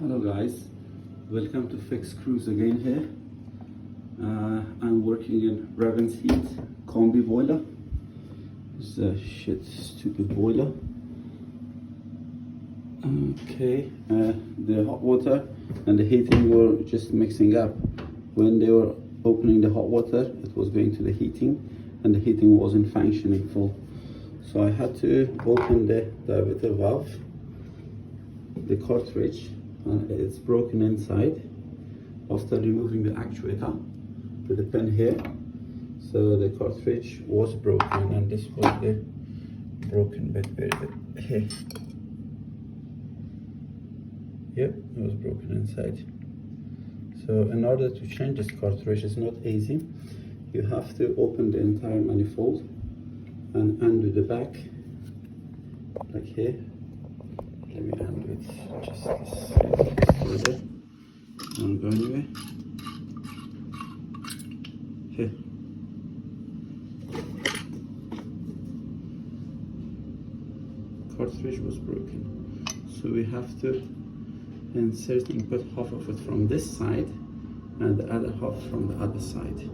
Hello guys, welcome to FixCrews again here. I'm working in Ravensheat combi boiler. It's a stupid boiler. Okay, the hot water and the heating were just mixing up. When they were opening the hot water, it was going to the heating and the heating wasn't functioning full. So I had to open the diverter valve, the cartridge. It's broken inside after removing the actuator with the pin here. So the cartridge was broken, and this was the broken bit. Where is it? Here. Yep, it was broken inside. So in order to change this cartridge, it's not easy. You have to open the entire manifold and undo the back, like here. Let me undo it just this and go anyway. Here. Cartridge was broken, so we have to insert and put half of it from this side and the other half from the other side.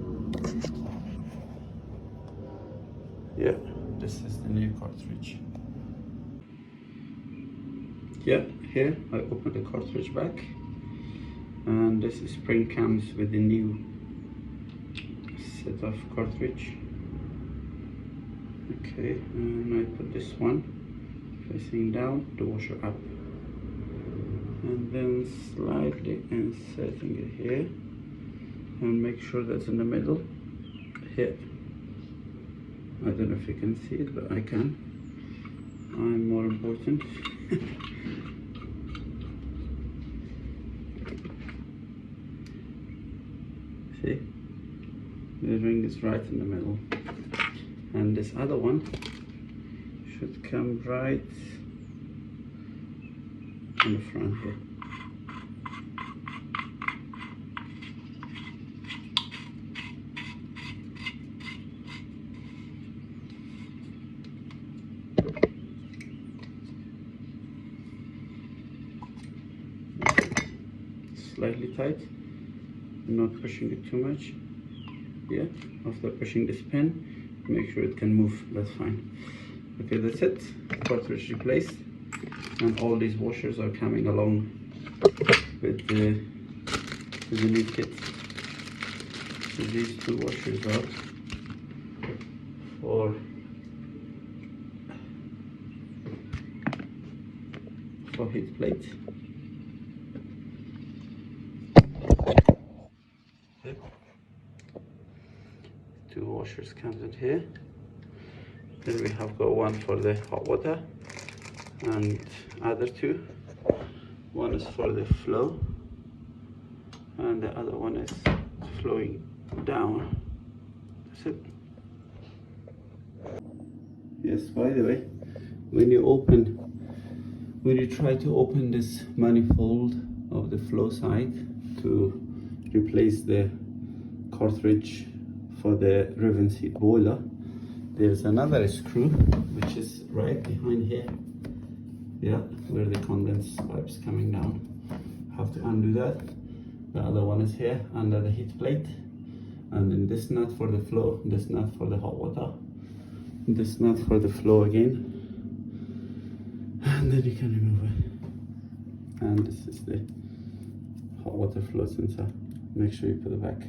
Yeah, this is the new cartridge. Yeah, here I open the cartridge back, and this spring comes with the new set of cartridge. Okay, and I put this one facing down, the washer up, and then slightly inserting it here, and make sure that's in the middle here. I don't know if you can see it, but I can. I'm more important. See, the ring is right in the middle, and this other one should come right in the front here. Slightly tight, not pushing it too much. Yeah, after pushing this pin, make sure it can move. That's fine. Okay, that's it. Cartridge replaced, and all these washers are coming along with the new kit. So these two washers are for heat plate. Two washers comes in here. Then we have got one for the hot water and other two. One is for the flow and the other one is flowing down. That's it. Yes, by the way, when you try to open this manifold of the flow side to replace the cartridge for the Ravensheat boiler, there's another screw which is right behind here. Yeah, where the condense pipe's coming down. Have to undo that. The other one is here under the heat plate, and then this nut for the flow, this nut for the hot water, this nut for the flow again, and then you can remove it. And this is the hot water flow sensor. Make sure you put it back.